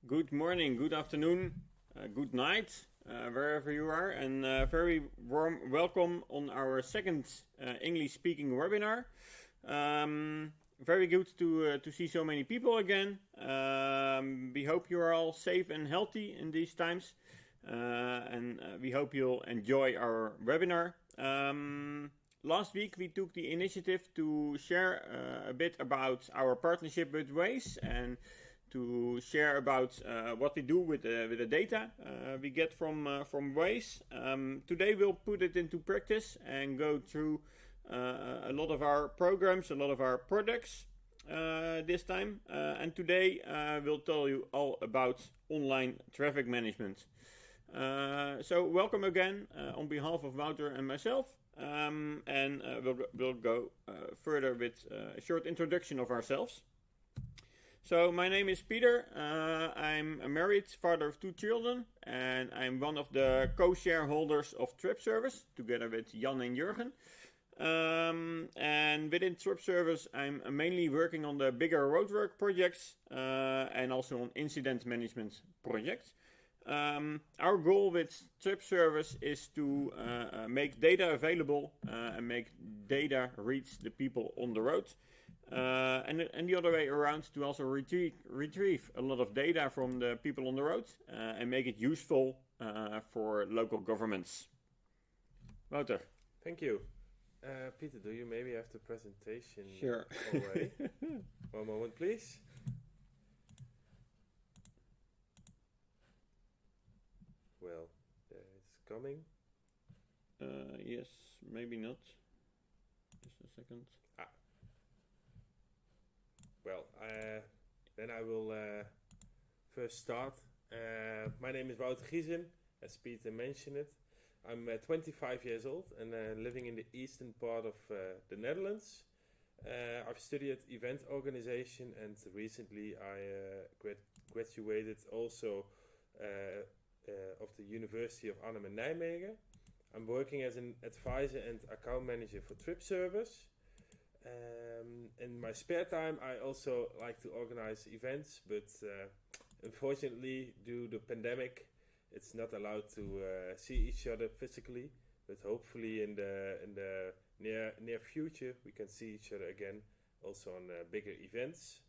Good morning, good afternoon, good night, wherever you are, and very warm welcome on our second English speaking webinar. Very good to see so many people again. We hope you are all safe and healthy in these times, and we hope you'll enjoy our webinar. Last week we took the initiative to share a bit about our partnership with Waze and to share about what we do with the data we get from Waze. Today we'll put it into practice and go through a lot of our programs, a lot of our products this time. And today we'll tell you all about online traffic management. So welcome again on behalf of Wouter and myself. And we'll go further with a short introduction of ourselves. So my name is Peter. I'm a married father of 2 children, and I'm one of the co-shareholders of TripService, together with Jan and Jurgen. And within TripService, I'm mainly working on the bigger roadwork projects and also on incident management projects. Our goal with TripService is to make data available and make data reach the people on the road. And the other way around, to also retrieve a lot of data from the people on the road and make it useful for local governments. Wouter. Thank you. Peter, do you maybe have the presentation Sure. already? One moment, please. Well, it's coming. Yes, maybe not. Just a second. Well, then I will first start. My name is Wouter Giesen, as Peter mentioned it. I'm 25 years old and living in the eastern part of the Netherlands. I've studied event organization and recently I graduated also of the University of Arnhem and Nijmegen. I'm working as an advisor and account manager for TripService. In my spare time, I also like to organize events, but unfortunately, due to the pandemic, it's not allowed to see each other physically. But hopefully, in the near future, we can see each other again, also on bigger events.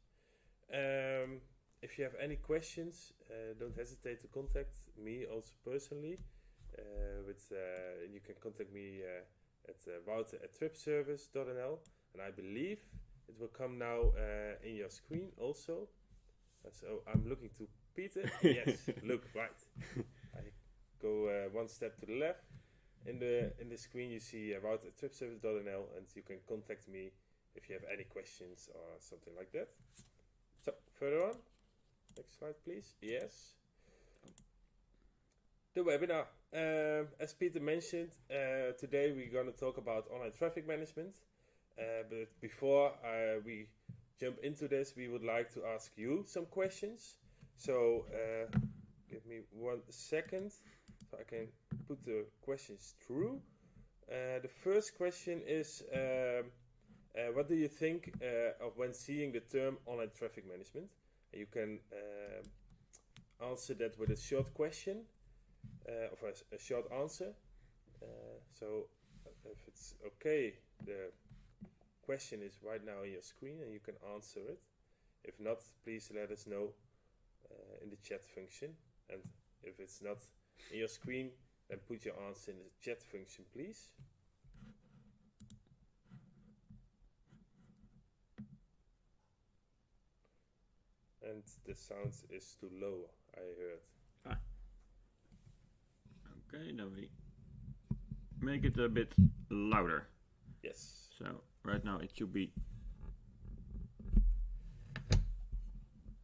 If you have any questions, don't hesitate to contact me also personally. You can contact me at wouter@tripservice.nl. And I believe it will come now in your screen also. So I'm looking to Peter. Yes, look, right. I go one step to the left. In the screen you see wouter@tripservice.nl, and you can contact me if you have any questions or something like that. So further on, next slide please. Yes. The webinar. As Peter mentioned, today we're going to talk about online traffic management. But before we jump into this, we would like to ask you some questions. So give me 1 second so I can put the questions through. The first question is, what do you think of when seeing the term online traffic management? You can answer that with a short question or a short answer. So if it's okay, the question is right now on your screen and you can answer it. If not, please let us know in the chat function. And if it's not in your screen, then put your answer in the chat function, please. And the sound is too low, I heard. Okay, then we make it a bit louder. Yes. So right now it should be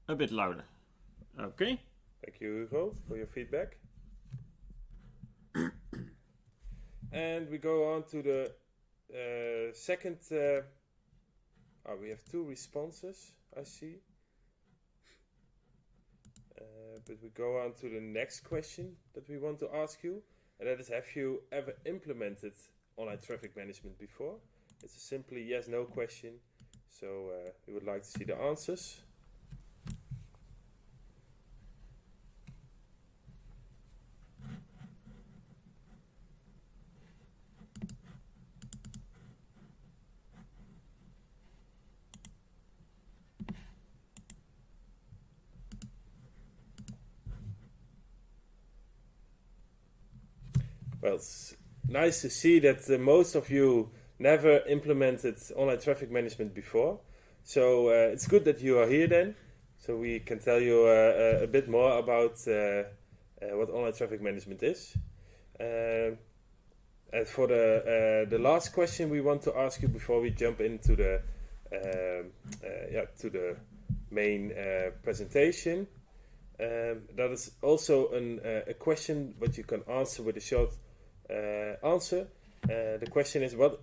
a bit louder. Okay. Thank you, Hugo, for your feedback. And we go on to the second. We have 2 responses, I see. But we go on to the next question that we want to ask you, and that is: have you ever implemented online traffic management before? It's a simply yes/no question, so we would like to see the answers. Well, it's nice to see that most of you never implemented online traffic management before. So it's good that you are here then, so we can tell you a bit more about what online traffic management is. And for the last question we want to ask you before we jump into the to the main presentation, that is also a question but you can answer with a short answer. The question is what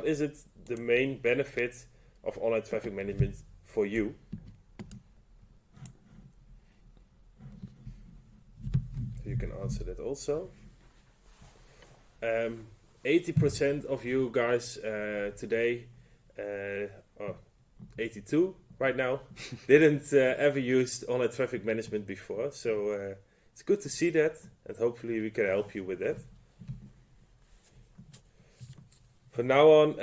is it the main benefit of online traffic management for you? You can answer that also. 80% of you guys today, or 82 right now, didn't ever use online traffic management before. So it's good to see that, and hopefully we can help you with that. From now on,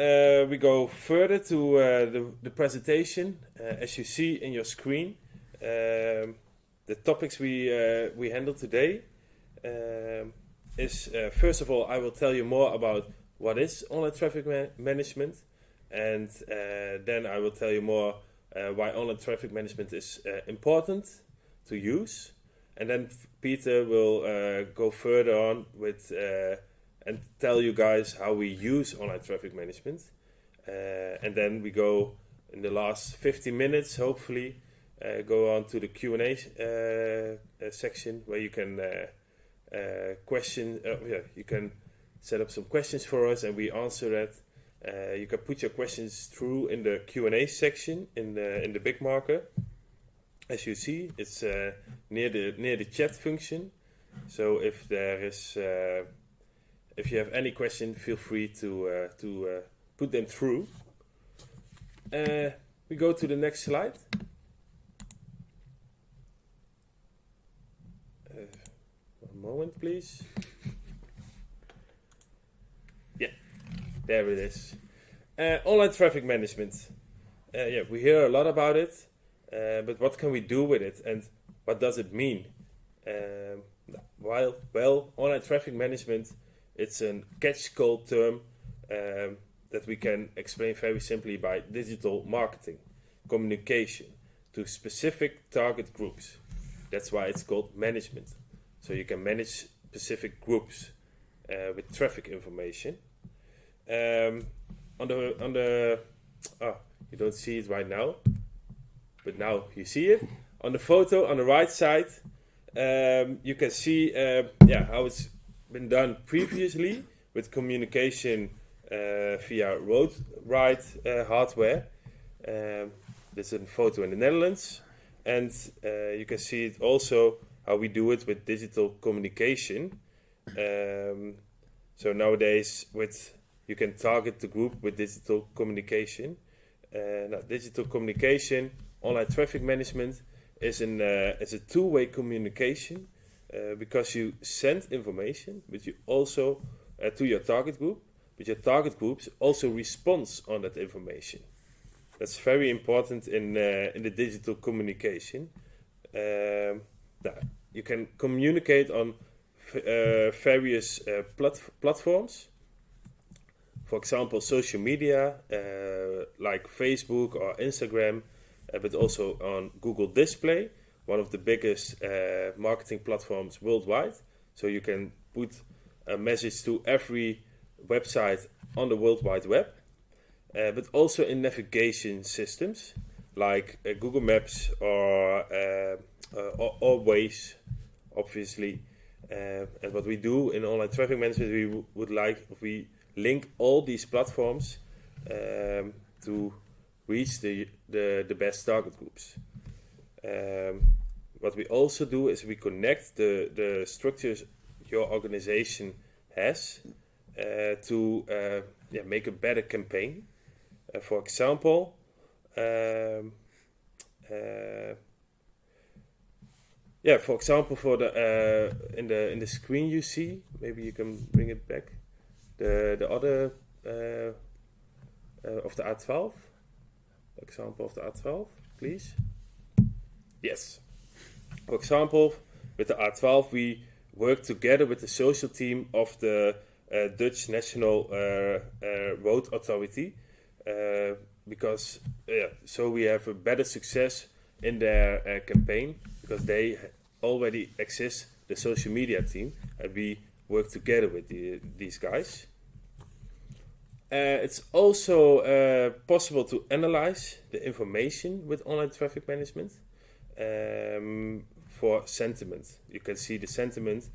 we go further to the presentation. As you see in your screen, the topics we handle today is first of all, I will tell you more about what is online traffic management, and then I will tell you more why online traffic management is important to use, and then Peter will go further on with and tell you guys how we use online traffic management, and then we go in the last 50 minutes, hopefully, go on to the Q&A section where you can you can set up some questions for us and we answer that. You can put your questions through in the Q&A section in the big marker. As you see, it's near the chat function. So if there is if you have any question, feel free to put them through. We go to the next slide. One moment, please. Yeah, there it is. Online traffic management. We hear a lot about it, but what can we do with it, and what does it mean? Well, online traffic management, it's a catch-call term that we can explain very simply by digital marketing, communication to specific target groups. That's why it's called management. So you can manage specific groups with traffic information. On the you don't see it right now, but now you see it. On the photo on the right side, you can see how it's been done previously with communication via road ride hardware. This is a photo in the Netherlands, and you can see it also how we do it with digital communication. So nowadays, you can target the group with digital communication. Digital communication, online traffic management is a two-way communication because you send information, but you also to your target group, but your target groups also responds on that information. That's very important in the digital communication. You can communicate on various platforms. For example, social media like Facebook or Instagram, but also on Google Display, one of the biggest marketing platforms worldwide. So you can put a message to every website on the World Wide Web, but also in navigation systems like Google Maps or Waze, obviously. And what we do in online traffic management, we link all these platforms to reach the best target groups. What we also do is we connect the structures your organization has to make a better campaign. For example, for the in the screen you see, maybe you can bring it back. The other of the A12, example of the A12, please. Yes. For example, with the A12, work together with the social team of the Dutch National Road Authority, because so we have a better success in their campaign, because they already exist, the social media team, and we work together with these guys. It's also possible to analyze the information with online traffic management for sentiment. You can see the sentiment,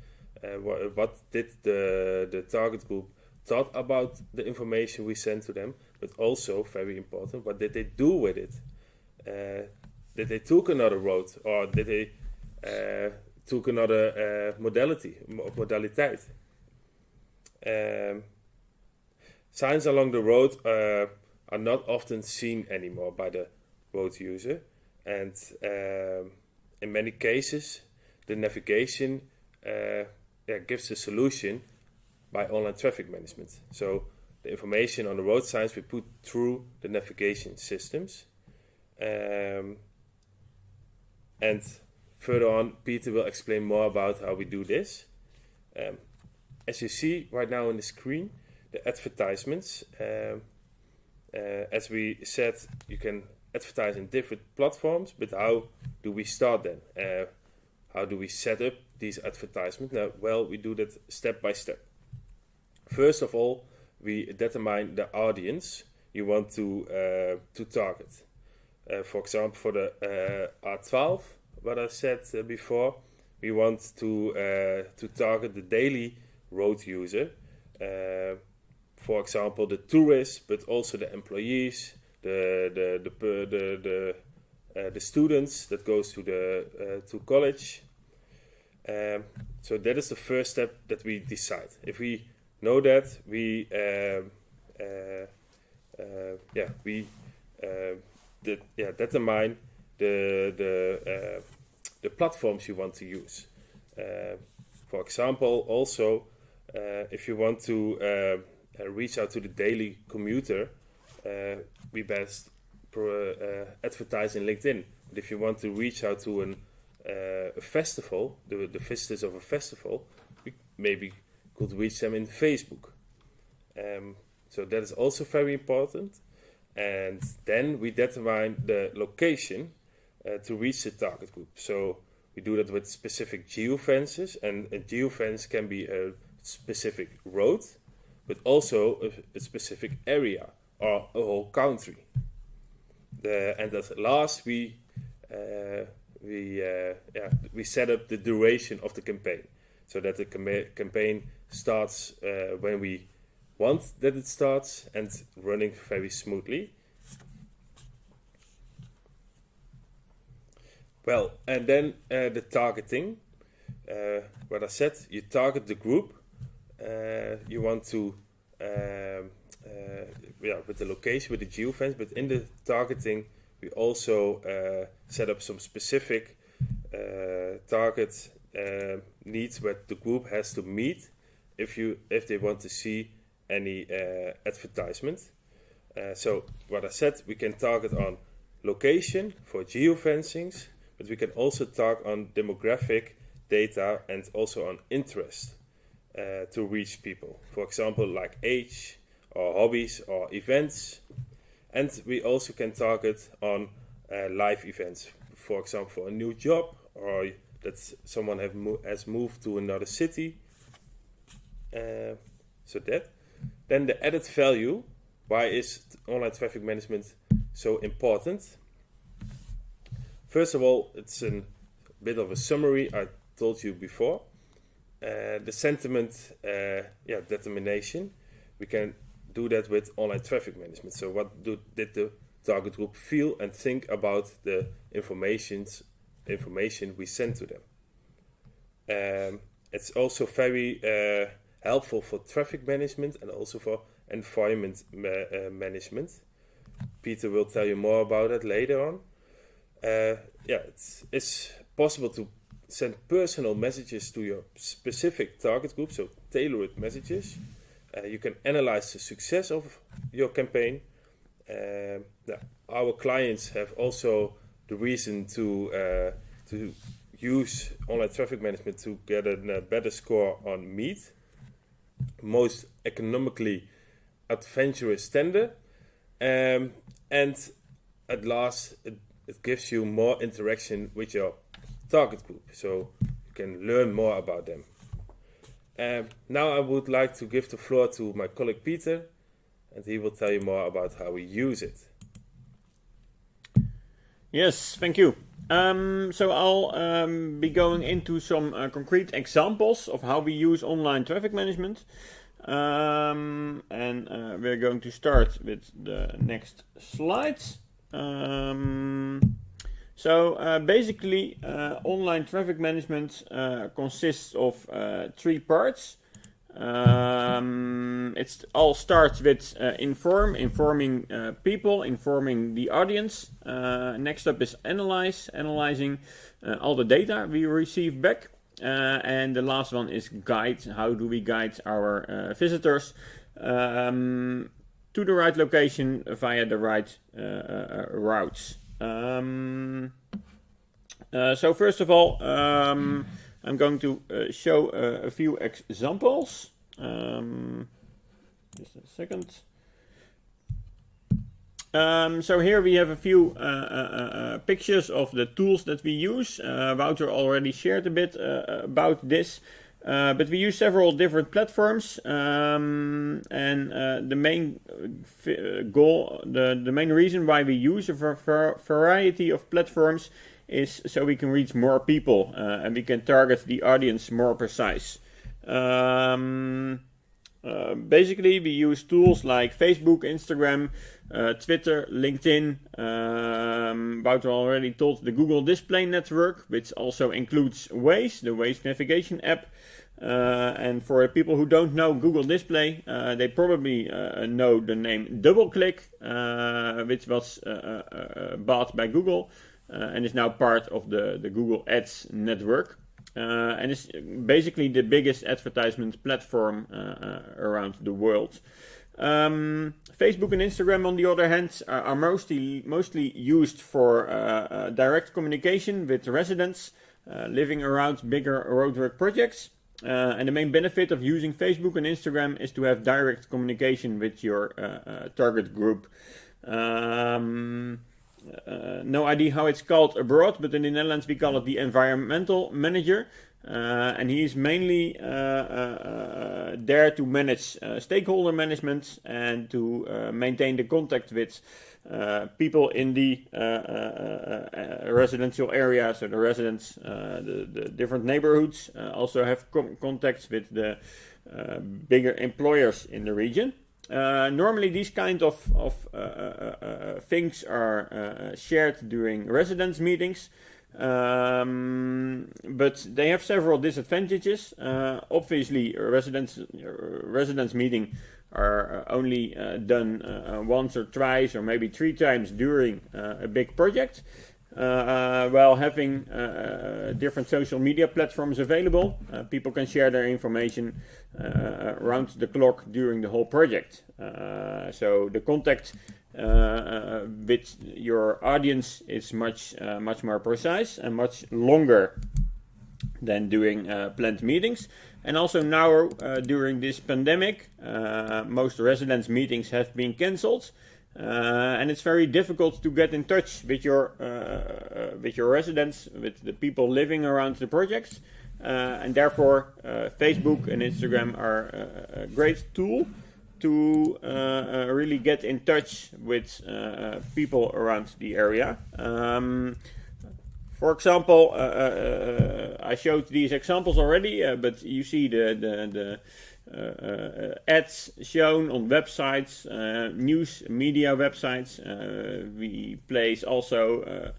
what did the target group thought about the information we sent to them, but also, very important, what did they do with it? Did they took another road, or did they took another modaliteit? Signs along the road are not often seen anymore by the road user, and in many cases the navigation gives a solution by online traffic management. So the information on the road signs we put through the navigation systems, and further on Peter will explain more about how we do this. As you see right now on the screen, the advertisements, as we said, you can advertise in different platforms, but how do we start then? How do we set up these advertisements? Now, well, we do that step by step. First of all, we determine the audience you want to target. For example, for the R12, what I said before, we want to target the daily road user. For example, the tourists, but also the employees, the students that goes to college. So that is the first step that we decide. If we know that, we determine the platforms you want to use. For example, also if you want to reach out to the daily commuter, we best advertise in LinkedIn. But if you want to reach out to a festival, the visitors of a festival, we maybe could reach them in Facebook. So that is also very important. And then we determine the location to reach the target group. So we do that with specific geofences, and a geofence can be a specific road, but also a specific area or a whole country. And at last, we set up the duration of the campaign, so that the campaign starts when we want that it starts and running very smoothly. Well, and then the targeting. What I said, you target the group you want to, with the location, with the geofence, but in the targeting, we also set up some specific target needs where the group has to meet if they want to see any advertisement. So what I said, we can target on location for geofencings, but we can also target on demographic data and also on interest to reach people. For example, like age or hobbies or events. And we also can target on live events. For example, for a new job, or that someone has moved to another city. So that. Then the added value. Why is online traffic management so important? First of all, it's a bit of a summary I told you before. The sentiment determination, we can do that with online traffic management. So what did the target group feel and think about the information we sent to them? It's also very helpful for traffic management and also for environment management. Peter will tell you more about it later on. It's possible to send personal messages to your specific target group, so tailored messages. You can analyze the success of your campaign. Our clients have also the reason to use online traffic management to get a better score on MEET, most economically adventurous standard, and at last it gives you more interaction with your target group, so you can learn more about them. Now I would like to give the floor to my colleague Peter, and he will tell you more about how we use it. Yes, thank you. So I'll be going into some concrete examples of how we use online traffic management. And we're going to start with the next slides. Basically, online traffic management consists of 3 parts. It all starts with informing people, informing the audience. Next up is analyzing all the data we receive back. And the last one is guide. How do we guide our visitors to the right location via the right routes? So first of all, I'm going to show a few examples. Just a second. So here we have a few pictures of the tools that we use. Wouter already shared a bit about this, but we use several different platforms, and the main goal, the main reason why we use a variety of platforms is so we can reach more people and we can target the audience more precise. Basically, we use tools like Facebook, Instagram, Twitter, LinkedIn. Wouter already told the Google Display Network, which also includes Waze, the Waze navigation app. And for people who don't know Google Display, they probably know the name DoubleClick, which was bought by Google and is now part of the Google Ads network. And it's basically the biggest advertisement platform around the world. Facebook and Instagram, on the other hand, are mostly used for direct communication with residents living around bigger roadwork projects. And the main benefit of using Facebook and Instagram is to have direct communication with your target group. No idea how it's called abroad, but in the Netherlands we call it the environmental manager. And he is mainly there to manage stakeholder management and to maintain the contact with people in the residential area. So the residents, the different neighborhoods also have contacts with the bigger employers in the region. Normally these kind of things are shared during residence meetings, but they have several disadvantages. Obviously, residence meetings are only done once or twice or maybe 3 times during a big project. While having different social media platforms available, people can share their information around the clock during the whole project. So the contact with your audience is much more precise and much longer than doing planned meetings. And also now during this pandemic, most residence meetings have been cancelled. And it's very difficult to get in touch with your residents, with the people living around the projects, and therefore Facebook and Instagram are a great tool to really get in touch with people around the area. For example, I showed these examples already, but you see the ads shown on websites, news media websites. We place also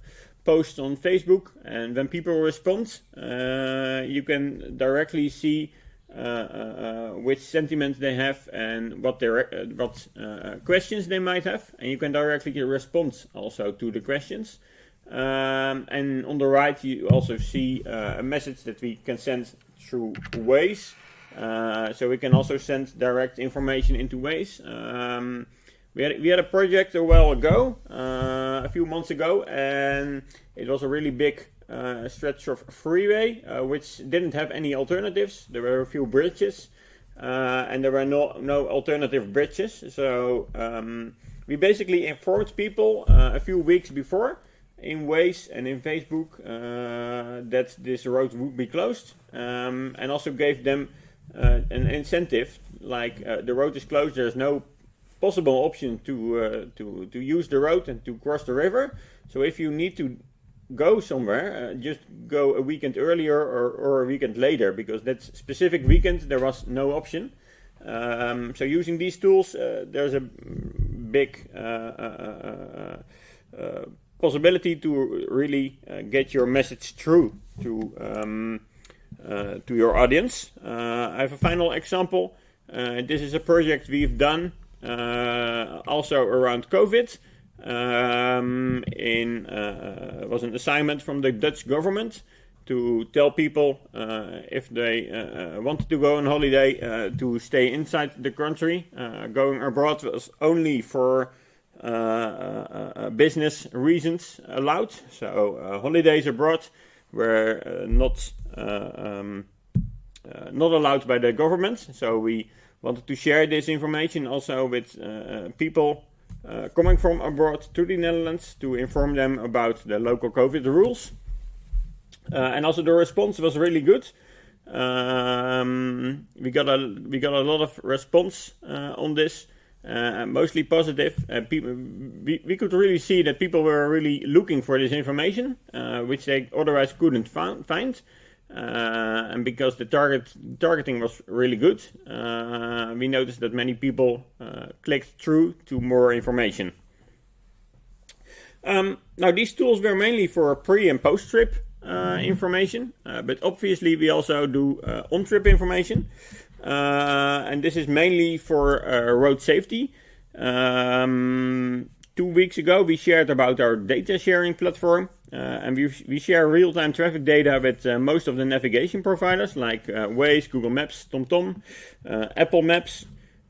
posts on Facebook, and when people respond, you can directly see which sentiment they have and what questions they might have, and you can directly respond also to the questions. And on the right you also see a message that we can send through Waze. So we can also send direct information into Waze. We had a project a while ago, a few months ago, and it was a really big stretch of freeway, which didn't have any alternatives. There were a few bridges, and there were no alternative bridges. So we basically informed people a few weeks before in Waze and in Facebook that this road would be closed, and also gave them an incentive, like the road is closed, there's no possible option to use the road and to cross the river. So if you need to go somewhere, just go a weekend earlier or a weekend later, because that specific weekend there was no option. So using these tools, there's a big possibility to really get your message through to your audience. I have a final example. This is a project we've done also around COVID. It was an assignment from the Dutch government to tell people if they wanted to go on holiday to stay inside the country. Going abroad was only for business reasons allowed. So holidays abroad were not allowed by the government. So we wanted to share this information also with people coming from abroad to the Netherlands to inform them about the local COVID rules. And also the response was really good. We got a lot of response on this, mostly positive. We could really see that people were really looking for this information, which they otherwise couldn't find. And because the targeting was really good, we noticed that many people clicked through to more information. Now these tools were mainly for pre- and post-trip information, but obviously we also do on-trip information, and this is mainly for road safety. 2 weeks ago we shared about our data sharing platform, and we share real-time traffic data with most of the navigation providers like Waze, Google Maps, TomTom, Apple Maps,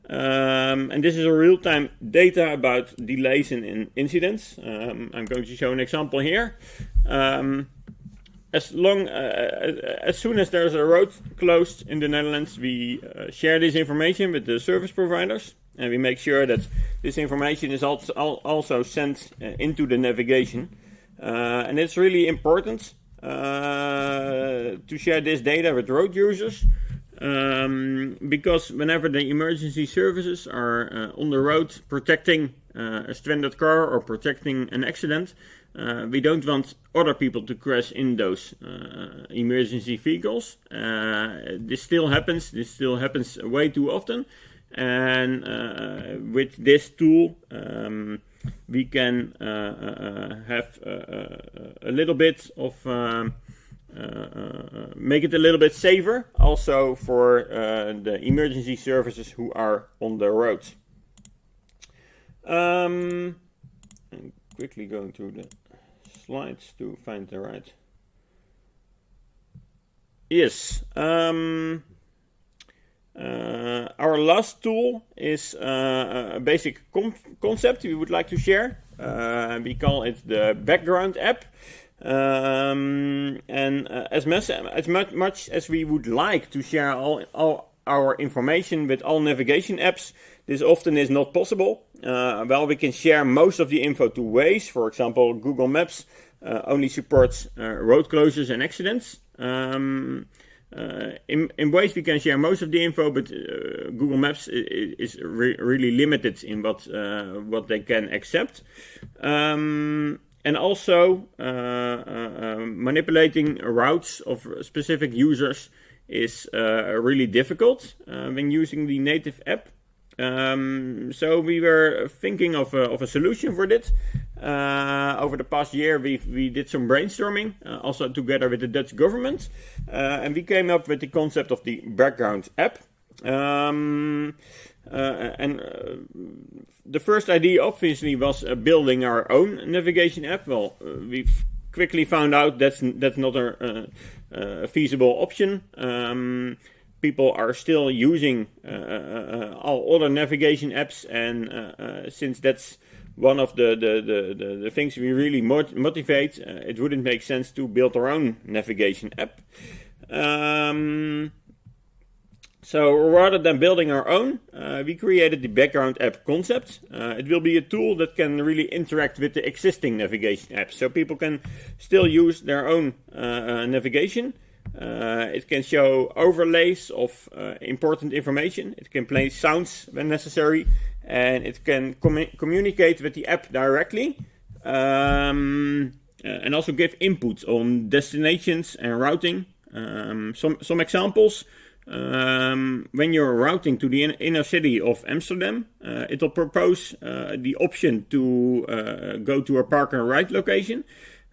and this is a real-time data about delays and incidents. I'm going to show an example here. As soon as there's a road closed in the Netherlands, we share this information with the service providers, and we make sure that this information is also sent into the navigation. And it's really important to share this data with road users, because whenever the emergency services are on the road protecting a stranded car or protecting an accident, we don't want other people to crash in those emergency vehicles. This still happens way too often, and with this tool we can have a little bit of make it a little bit safer also for the emergency services who are on the road. I'm quickly going through the slides to find the right. Yes. Our last tool is a basic concept we would like to share. We call it the background app. And as much as we would like to share all our information with all navigation apps, this often is not possible. Well, we can share most of the info to Waze. For example, Google Maps only supports road closures and accidents. In Waze we can share most of the info, but Google Maps is really limited in what they can accept. And also manipulating routes of specific users is really difficult when using the native app. So we were thinking of a solution for this. Over the past year we did some brainstorming, also together with the Dutch government, and we came up with the concept of the background app. And the first idea obviously was building our own navigation app. Well, we've quickly found out that's not a feasible option. People are still using all other navigation apps, and since that's one of the things we really motivate. It wouldn't make sense to build our own navigation app. So rather than building our own, we created the background app concept. It will be a tool that can really interact with the existing navigation apps. So people can still use their own navigation. It can show overlays of important information. It can play sounds when necessary. And it can communicate with the app directly. And also give input on destinations and routing. Some examples. When you're routing to the inner city of Amsterdam, it will propose the option to go to a park and ride location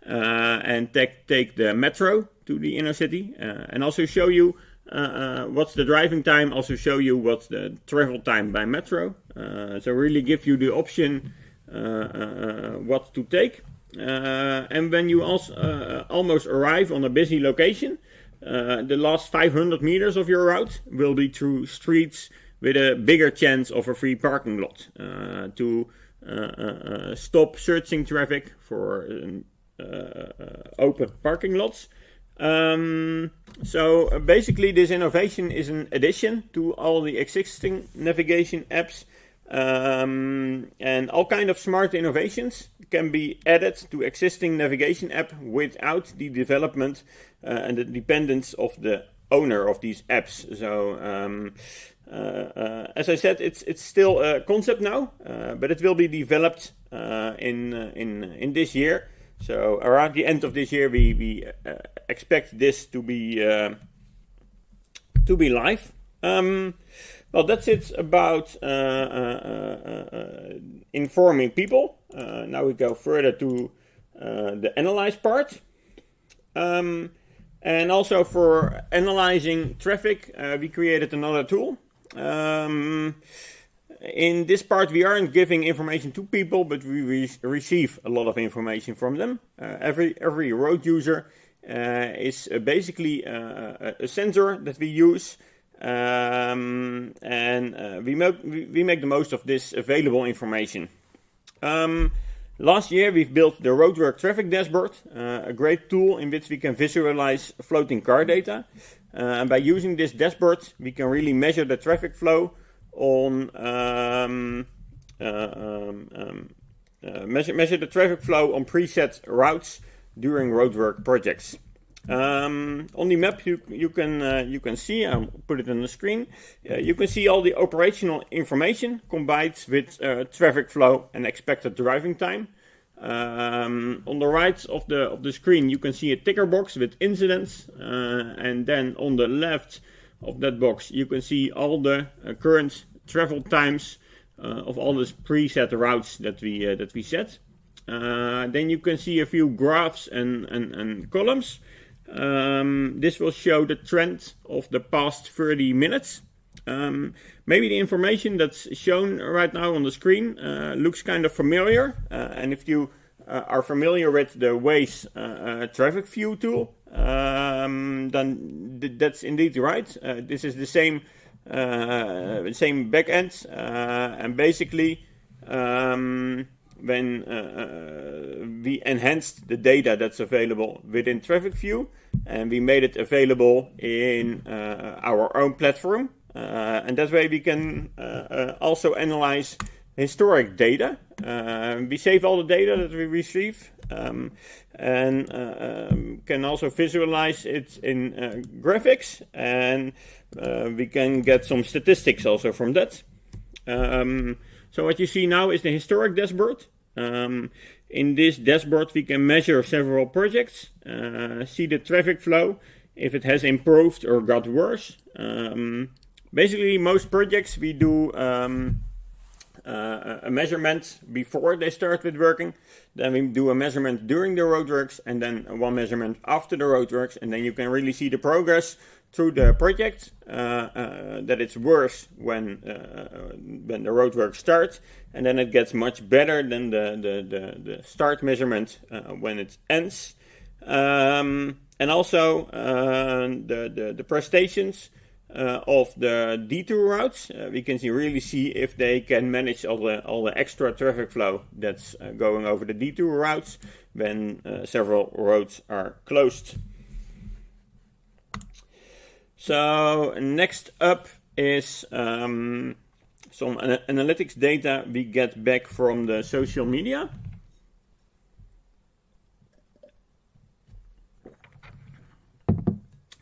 and take the metro to the inner city, and also show you what's the driving time, also show you what's the travel time by metro. So really give you the option what to take. And when you also almost arrive on a busy location, the last 500 meters of your route will be through streets with a bigger chance of a free parking lot to stop searching traffic for open parking lots. So basically this innovation is an addition to all the existing navigation apps, and all kind of smart innovations can be added to existing navigation app without the development and the dependence of the owner of these apps. So as I said, it's still a concept now, but it will be developed in this year. So around the end of this year, we expect this to be live. Well, that's it about informing people. Now we go further to the analyze part. And also for analyzing traffic, we created another tool. In this part, we aren't giving information to people, but we receive a lot of information from them. Every road user is basically a sensor that we use, and we make the most of this available information. Last year, we've built the Roadwork traffic dashboard, a great tool in which we can visualize floating car data. And by using this dashboard, we can really measure the traffic flow on measure the traffic flow on preset routes during roadwork projects. On the map, you can see. I'll put it on the screen. You can see all the operational information combined with traffic flow and expected driving time. On the right of the screen, you can see a ticker box with incidents, and then on the left of that box, you can see all the current travel times of all these preset routes that we set. Then you can see a few graphs and columns. This will show the trend of the past 30 minutes. Maybe the information that's shown right now on the screen looks kind of familiar, and if you are familiar with the Waze traffic view tool, then that's indeed right. This is the same backend, and basically when we enhanced the data that's available within Traffic View, and we made it available in our own platform, and that way we can also analyze historic data. We save all the data that we receive, and can also visualize it in graphics, and we can get some statistics also from that. So what you see now is the historic dashboard. In this dashboard we can measure several projects, see the traffic flow, if it has improved or got worse. Basically most projects we do a measurement before they start with working, then we do a measurement during the roadworks, and then one measurement after the roadworks, and then you can really see the progress through the project, that it's worse when the roadwork starts, and then it gets much better than the start measurement when it ends. And also the prestations of the detour routes. We can really see if they can manage all the extra traffic flow that's going over the detour routes when several roads are closed. So next up is some analytics data we get back from the social media.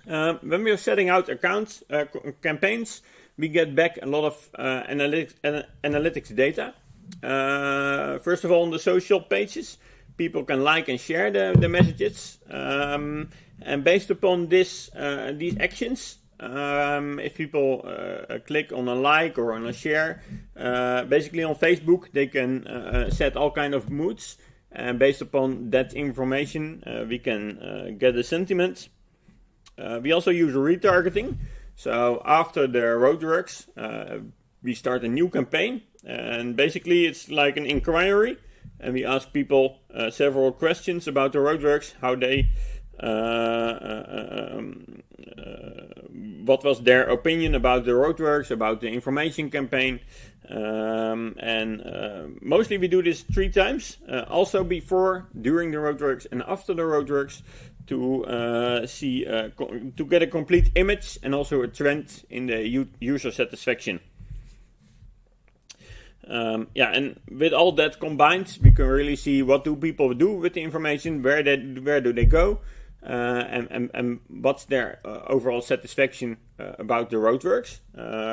When we are setting out accounts, campaigns, we get back a lot of analytics data. First of all, on the social pages, people can like and share the messages. And based upon these actions, if people click on a like or on a share, basically on Facebook, they can set all kind of moods. And based upon that information, we can get a sentiment. We also use retargeting. So after the roadworks, we start a new campaign. And basically it's like an inquiry. And we ask people several questions about the roadworks, how they, what was their opinion about the roadworks, about the information campaign. Mostly we do this 3 times, also before, during the roadworks and after the roadworks, to to get a complete image and also a trend in the user satisfaction. And with all that combined, we can really see what do people do with the information, where do they go, and what's their overall satisfaction about the roadworks,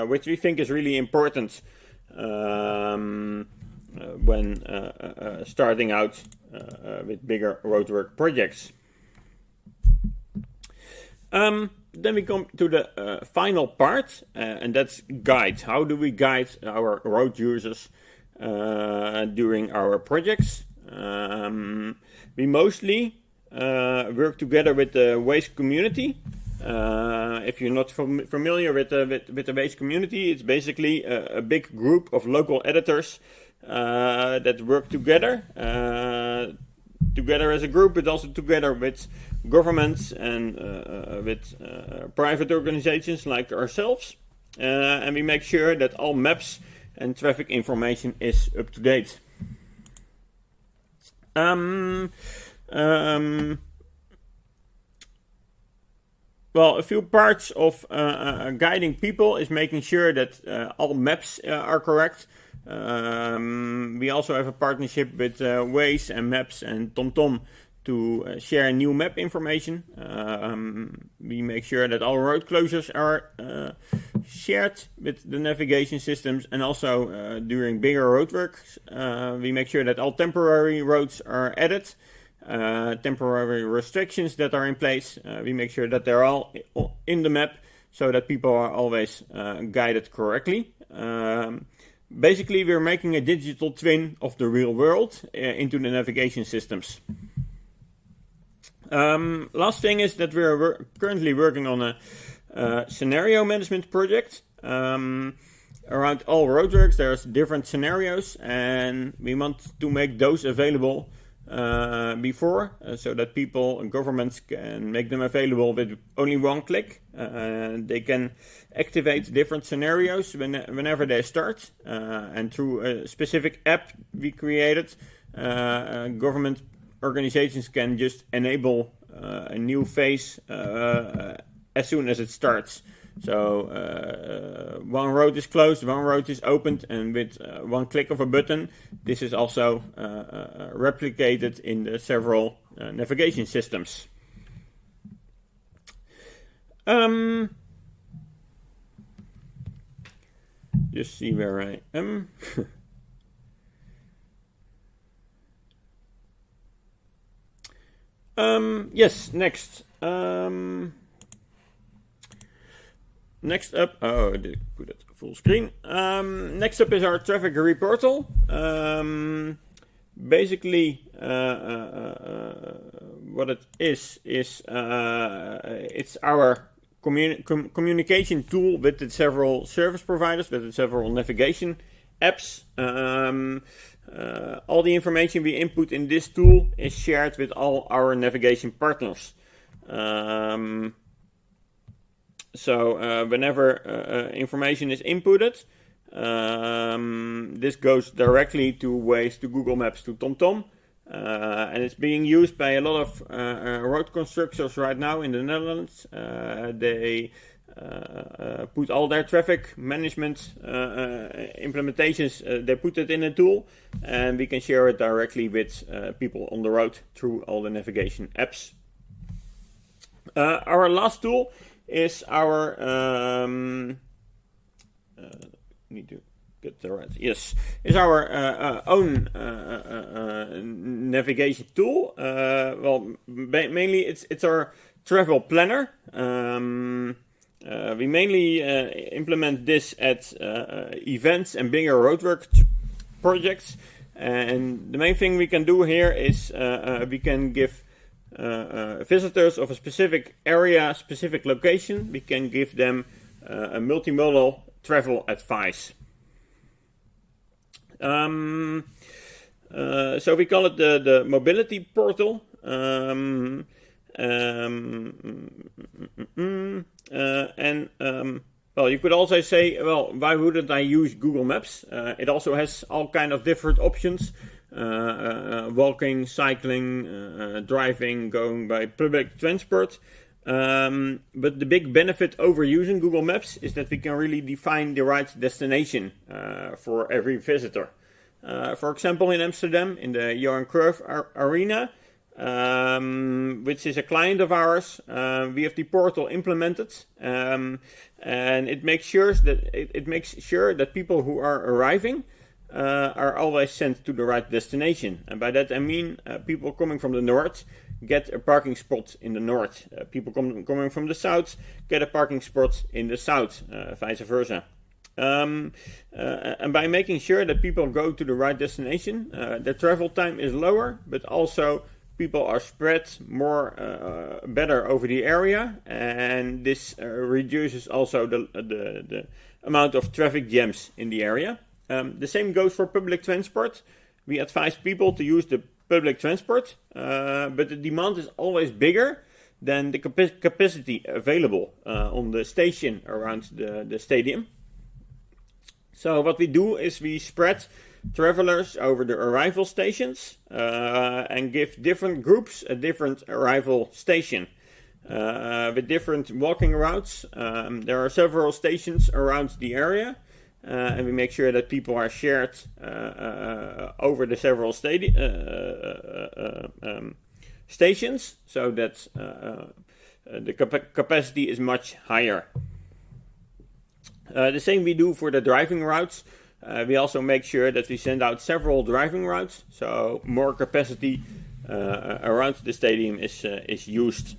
which we think is really important when starting out with bigger roadwork projects. Then we come to the final part, and that's guide. How do we guide our road users during our projects? We mostly work together with the Waze community. If you're not familiar with the Waze community, it's basically a big group of local editors that work together as a group, but also together with governments and with private organizations like ourselves. And we make sure that all maps and traffic information is up to date. Well, a few parts of guiding people is making sure that all maps are correct. We also have a partnership with Waze and Maps and TomTom to share new map information. We make sure that all road closures are shared with the navigation systems, and also during bigger roadworks, we make sure that all temporary roads are added. Temporary restrictions that are in place, we make sure that they're all in the map so that people are always guided correctly. Basically, we're making a digital twin of the real world into the navigation systems. Last thing is that we're currently working on a scenario management project. Around all roadworks, there's different scenarios, and we want to make those available before, so that people and governments can make them available with only one click. They can activate different scenarios whenever they start, and through a specific app we created, government organizations can just enable a new phase as soon as it starts. So one road is closed, one road is opened, and with one click of a button, this is also replicated in the several navigation systems. Just see where I am. Yes, next. Next up, I did put it full screen. Next up is our traffic reportal. Basically, what it is it's our communication tool with the several service providers, with the several navigation apps. All the information we input in this tool is shared with all our navigation partners. So whenever information is inputted, this goes directly to Waze, to Google Maps, to TomTom. And it's being used by a lot of road constructors right now in the Netherlands. They put all their traffic management implementations, they put it in a tool, and we can share it directly with people on the road through all the navigation apps. Our last tool is our need to get the right. Yes, is our own navigation tool. Well, mainly it's our travel planner. We mainly implement this at events and bigger roadwork projects. And the main thing we can do here is we can give visitors of a specific area, specific location, we can give them a multimodal travel advice. So we call it the mobility portal. Well, you could also say, well, why wouldn't I use Google Maps? It also has all kind of different options. Walking, cycling, driving, going by public transport. But the big benefit over using Google Maps is that we can really define the right destination for every visitor. For example, in Amsterdam, in the Johan Cruyff Arena, which is a client of ours, we have the portal implemented, and it makes sure that people who are arriving are always sent to the right destination. And by that I mean people coming from the north get a parking spot in the north. People coming from the south get a parking spot in the south, vice versa. And by making sure that people go to the right destination, their travel time is lower, but also people are spread more better over the area, and this reduces also the amount of traffic jams in the area. The same goes for public transport. We advise people to use the public transport, but the demand is always bigger than the capacity available on the station around the stadium. So what we do is we spread travelers over the arrival stations and give different groups a different arrival station with different walking routes. There are several stations around the area, and we make sure that people are shared over the several stations so that the capacity is much higher. The same we do for the driving routes. We also make sure that we send out several driving routes, so more capacity around the stadium is used.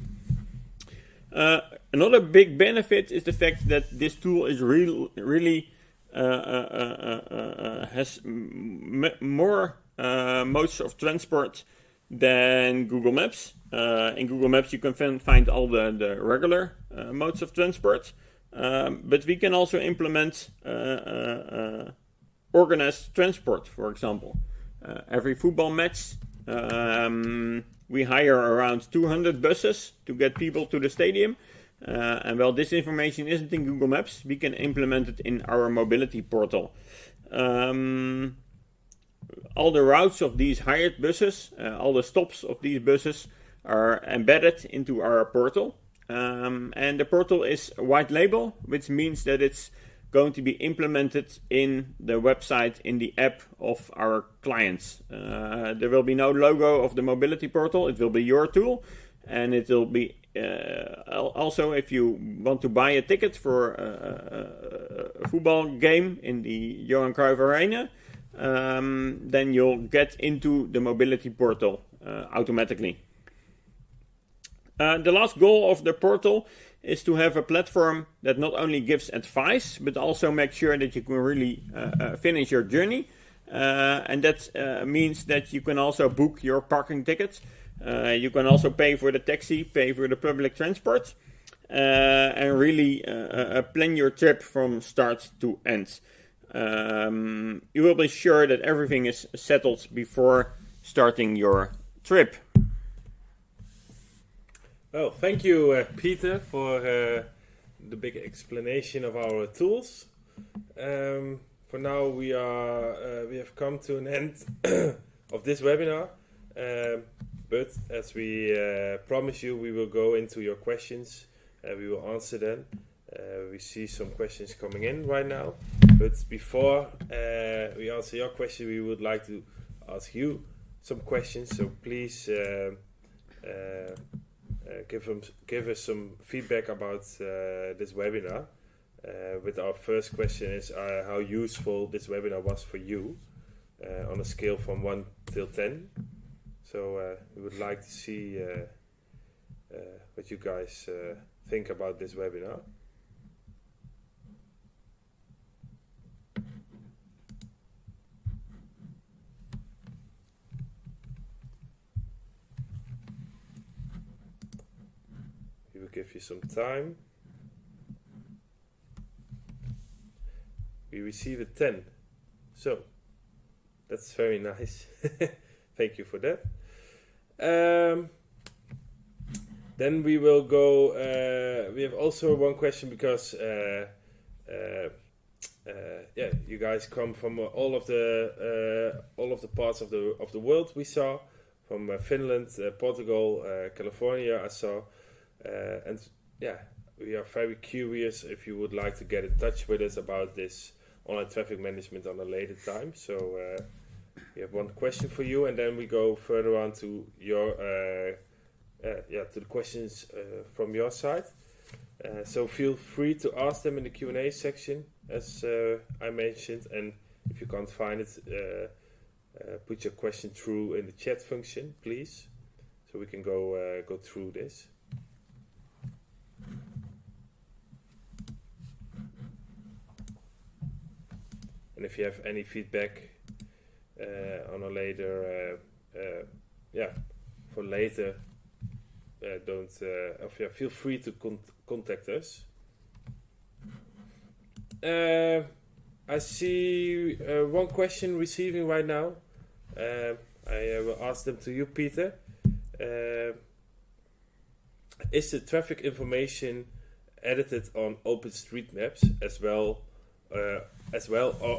Another big benefit is the fact that this tool is really has more modes of transport than Google Maps. In Google Maps you can find all the regular modes of transport, but we can also implement organized transport. For example, every football match we hire around 200 buses to get people to the stadium, and well, this information isn't in Google Maps. We can implement it in our mobility portal. All the routes of these hired buses, all the stops of these buses are embedded into our portal, and the portal is a white label, which means that it's going to be implemented in the website, in the app of our clients. There will be no logo of the mobility portal. It will be your tool, and it will be also, if you want to buy a ticket for a football game in the Johan Cruyff Arena, then you'll get into the mobility portal automatically. The last goal of the portal is to have a platform that not only gives advice, but also make sure that you can really finish your journey. And that means that you can also book your parking tickets. You can also pay for the taxi, pay for the public transport, and really plan your trip from start to end. You will be sure that everything is settled before starting your trip. Oh, thank you, Peter, for the big explanation of our tools. For now, we have come to an end of this webinar. But as we promise you, we will go into your questions. We will answer them. We see some questions coming in right now. But before we answer your question, we would like to ask you some questions. So please give us some feedback about this webinar. With our first question is how useful this webinar was for you on a scale from 1 till 10. So we would like to see what you guys think about this webinar. We will give you some time. We receive a 10. So that's very nice. Thank you for that. Then we will go. We have also one question because you guys come from all of the parts of the world we saw, from Finland, Portugal, California. I saw, and we are very curious if you would like to get in touch with us about this online traffic management on a later time. So we have one question for you, and then we go further on to your to the questions from your side. So feel free to ask them in the Q&A section, as I mentioned, and if you can't find it, put your question through in the chat function, please, so we can go through this. And if you have any feedback on a later, for later, feel free to contact us. I see one question receiving right now. I will ask them to you, Peter. Is the traffic information edited on OpenStreetMaps as well, or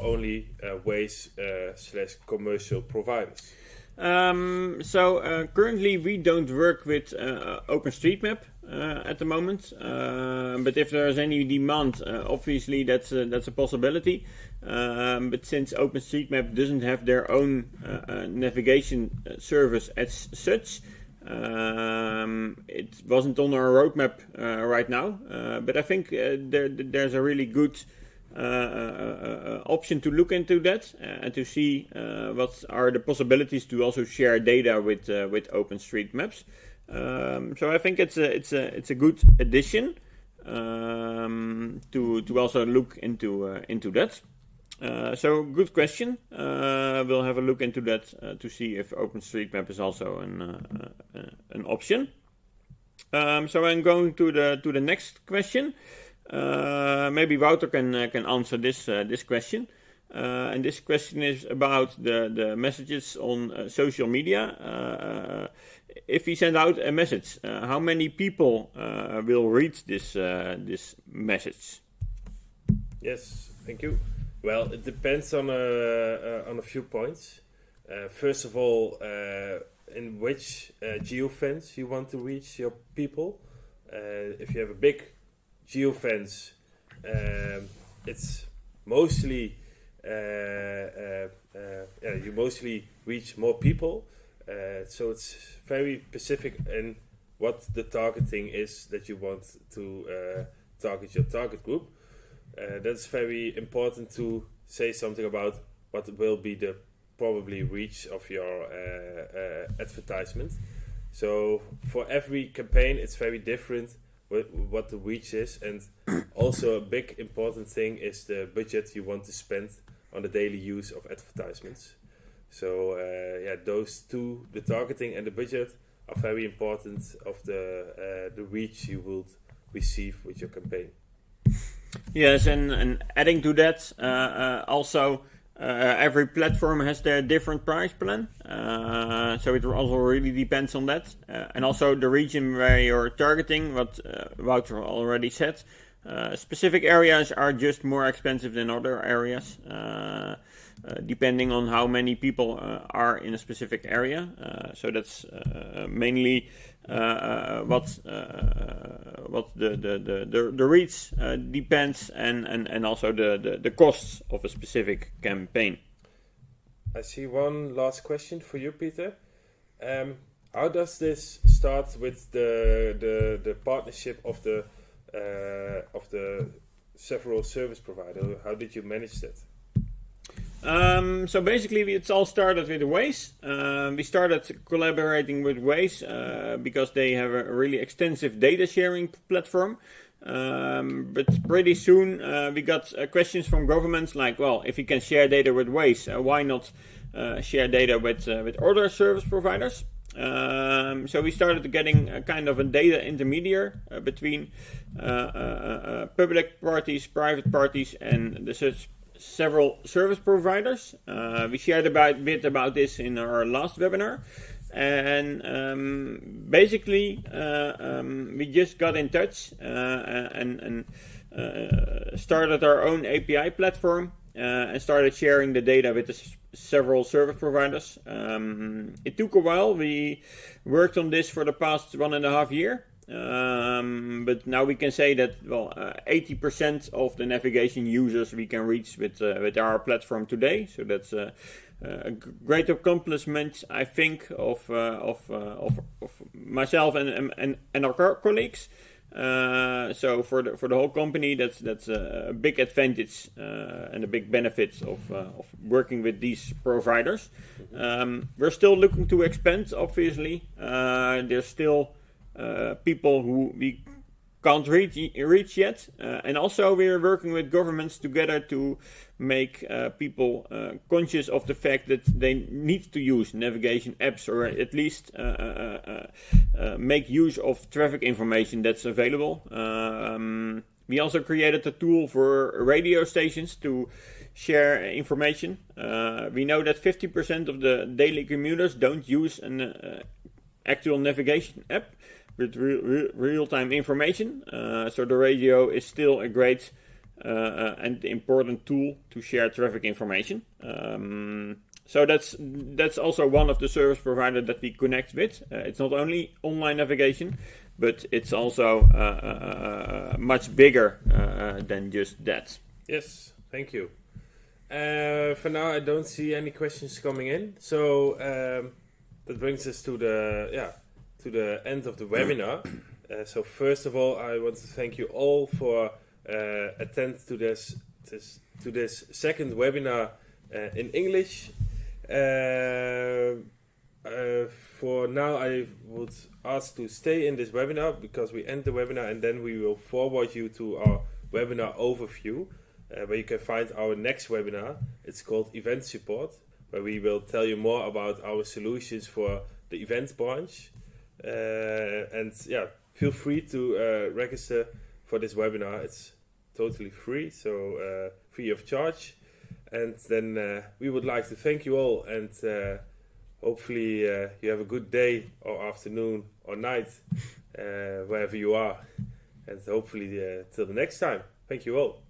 only Waze / commercial providers? Currently we don't work with OpenStreetMap at the moment, but if there's any demand, obviously that's a possibility. But since OpenStreetMap doesn't have their own navigation service as such, it wasn't on our roadmap right now. But I think there's a really good option to look into that and to see what are the possibilities to also share data with OpenStreetMaps. So I think it's a good addition to also look into that. So good question. We'll have a look into that to see if OpenStreetMap is also an option. So I'm going to the next question. Maybe Wouter can answer this question. And this question is about the messages on social media. If we send out a message, how many people will read this message? Yes, thank you. Well, it depends on a few points. First of all, in which geofence you want to reach your people. If you have a big geofence, it's mostly you mostly reach more people. So it's very specific in what the targeting is that you want to target your target group. That's very important to say something about what will be the probably reach of your advertisement. So for every campaign, it's very different what the reach is, and also a big important thing is the budget you want to spend on the daily use of advertisements. So those two, the targeting and the budget, are very important of the reach you will receive with your campaign. Yes, and adding to that, also every platform has their different price plan, so it also really depends on that, and also the region where you're targeting. What Wouter already said, Specific areas are just more expensive than other areas, depending on how many people are in a specific area. So that's mainly what the reach depends, and also the costs of a specific campaign. I see one last question for you, Peter. How does this start with the partnership of the several service providers? How did you manage that? So basically, it's all started with Waze. We started collaborating with Waze because they have a really extensive data sharing platform. But pretty soon we got questions from governments like, well, if you can share data with Waze, why not share data with other service providers? So we started getting a kind of a data intermediary between public parties, private parties, and the several service providers. We shared a bit about this in our last webinar. And basically, we just got in touch and started our own API platform and started sharing the data with the several service providers. It took a while. We worked on this for the past 1.5 years. But now we can say that 80% of the navigation users we can reach with our platform today. So that's a great accomplishment, I think, of myself and our colleagues. So for the whole company, that's a big advantage and a big benefit of working with these providers. We're still looking to expand. Obviously, there's still people who we can't reach yet, and also we're working with governments together to make people conscious of the fact that they need to use navigation apps, or at least make use of traffic information that's available. We also created a tool for radio stations to share information. We know that 50% of the daily commuters don't use an actual navigation app with real-time information. So the radio is still a great and important tool to share traffic information. So that's also one of the service providers that we connect with. It's not only online navigation, but it's also much bigger than just that. Yes, thank you. For now, I don't see any questions coming in. So that brings us to the end of the webinar. So first of all, I want to thank you all for attend to this second webinar in English. For now, I would ask to stay in this webinar because we end the webinar and then we will forward you to our webinar overview where you can find our next webinar. It's called Event Support, where we will tell you more about our solutions for the event branch. And yeah, feel free to register for this webinar. It's totally free, so free of charge. And then we would like to thank you all, and hopefully you have a good day or afternoon or night wherever you are. And hopefully till the next time. Thank you all.